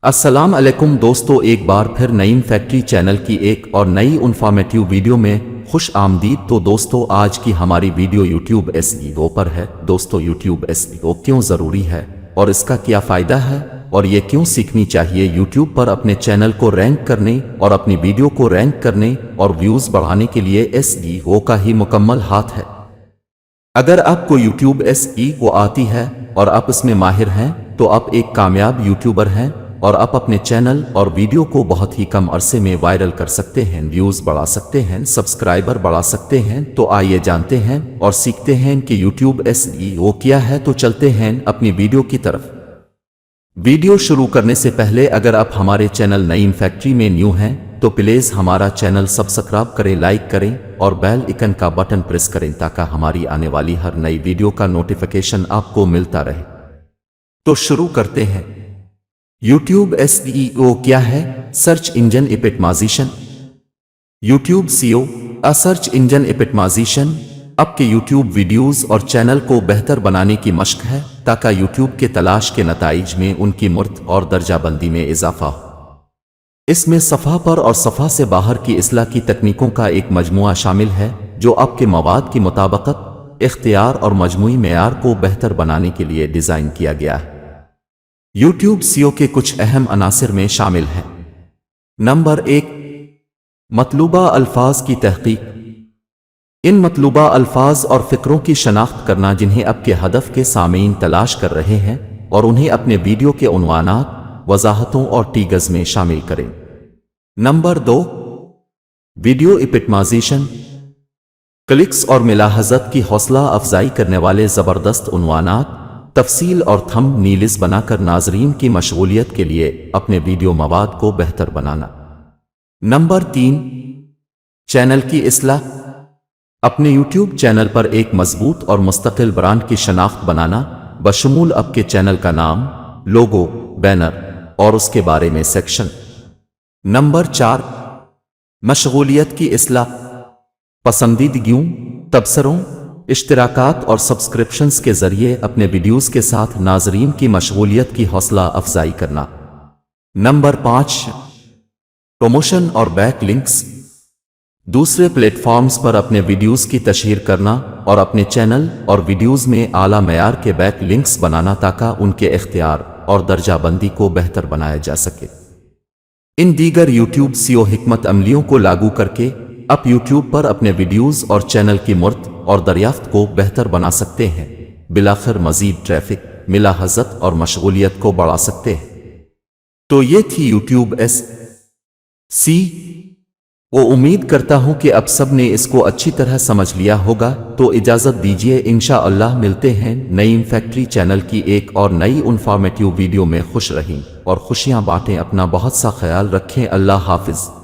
अस्सलाम अलैकुम दोस्तों, एक बार फिर नईम फैक्ट्री चैनल की एक और नई इन्फॉर्मेटिव वीडियो में खुश आमदीद। तो दोस्तों, आज की हमारी वीडियो YouTube SEO पर है। दोस्तों, YouTube SEO क्यों ज़रूरी है और इसका क्या फ़ायदा है और ये क्यों सीखनी चाहिए। YouTube पर अपने चैनल को रैंक करने और अपनी वीडियो को रैंक करने और व्यूज़ बढ़ाने के लिए SEO का ही मुकम्मल हाथ है। अगर आपको YouTube SEO आती है और आप इसमें माहिर हैं तो आप एक कामयाब यूट्यूबर हैं और आप अपने चैनल और वीडियो को बहुत ही कम अरसे में वायरल कर सकते हैं, व्यूज़ बढ़ा सकते हैं, सब्सक्राइबर बढ़ा सकते हैं। तो आइए जानते हैं और सीखते हैं कि YouTube SEO क्या है। तो चलते हैं अपनी वीडियो की तरफ। वीडियो शुरू करने से पहले अगर आप हमारे चैनल नईम फैक्ट्री में न्यू हैं तो प्लीज़ हमारा चैनल सब्सक्राइब करें, लाइक करें और बेल आइकन का बटन प्रेस करें ताकि हमारी आने वाली हर नई वीडियो का नोटिफिकेशन आपको मिलता रहे। तो शुरू करते हैं। YouTube SEO क्या है? Search engine optimisation. YouTube SEO a search engine optimisation आपके YouTube वीडियोस और चैनल को बेहतर बनाने की मशक है ताकि YouTube के तलाश के नताइज में उनकी मुर्त और दर्जाबंदी में इजाफा हो। इसमें सफ़ा पर और सफ़ा से बाहर की इस्लाह की तकनीकों का एक मजमुआ शामिल है जो आपके मवाद की मुताबिकत, इख्तियार और मजमूई मेयार को बेहतर बनाने के लिए डिज़ाइन किया गया है। YouTube SEO के कुछ अहम अनासिर में शामिल हैं। नंबर 1, मतलूबा अल्फाज की तहकीक। इन मतलूबा अल्फाज और फ़िक्रों की शनाख्त करना जिन्हें आपके हदफ के सामीन तलाश कर रहे हैं और उन्हें अपने वीडियो के उन्वानात, वजाहतों और टीगर्स में शामिल करें। Number 2, video optimisation. क्लिक्स और मिलाहज़त की हौसला अफजाई करने वाले ज़बरदस्त उन्वानात, तफसील और थंबनेल्स बनाकर नाजरीन की मशगूलियत के लिए अपने वीडियो मवाद को बेहतर बनाना। नंबर 3, चैनल की इस्लाह। अपने YouTube चैनल पर एक मजबूत और मुस्तकिल ब्रांड की शनाख्त बनाना बशमूल आपके चैनल का नाम, लोगो, बैनर और उसके बारे में सेक्शन। नंबर 4, मशगूलियत की इस्लाह। पसंदीदगियों, तबसरों, इश्तराकात और सब्सक्रिप्शंस के जरिए अपने वीडियोस के साथ नाजरीन की मशगूलियत की हौसला अफजाई करना। नंबर 5, प्रमोशन और बैक लिंक्स। दूसरे प्लेटफॉर्म्स पर अपने वीडियोस की तशहीर करना और अपने चैनल और वीडियोस में आला मयार के बैक लिंक्स बनाना ताकि उनके इख्तियार और दर्जाबंदी को बेहतर बनाया जा सके। इन दीगर YouTube SEO हिकमत अमलियों को लागू करके आप YouTube पर अपने वीडियोस और चैनल की मुर्त और दरियाफ्त को बेहतर बना सकते हैं, बिलाखिर मजीद ट्रैफिक, मिलाहज़त और मशगूलियत को बढ़ा सकते हैं। तो ये थी YouTube SEO। उम्मीद करता हूं कि अब सब ने इसको अच्छी तरह समझ लिया होगा। तो इजाज़त दीजिए, इंशाअल्लाह मिलते हैं नईम फैक्ट्री चैनल की एक और नई इन्फॉर्मेटिव वीडियो में। खुश रहें और खुशियां बांटें। अपना बहुत सा ख्याल रखें। अल्लाह हाफिज़।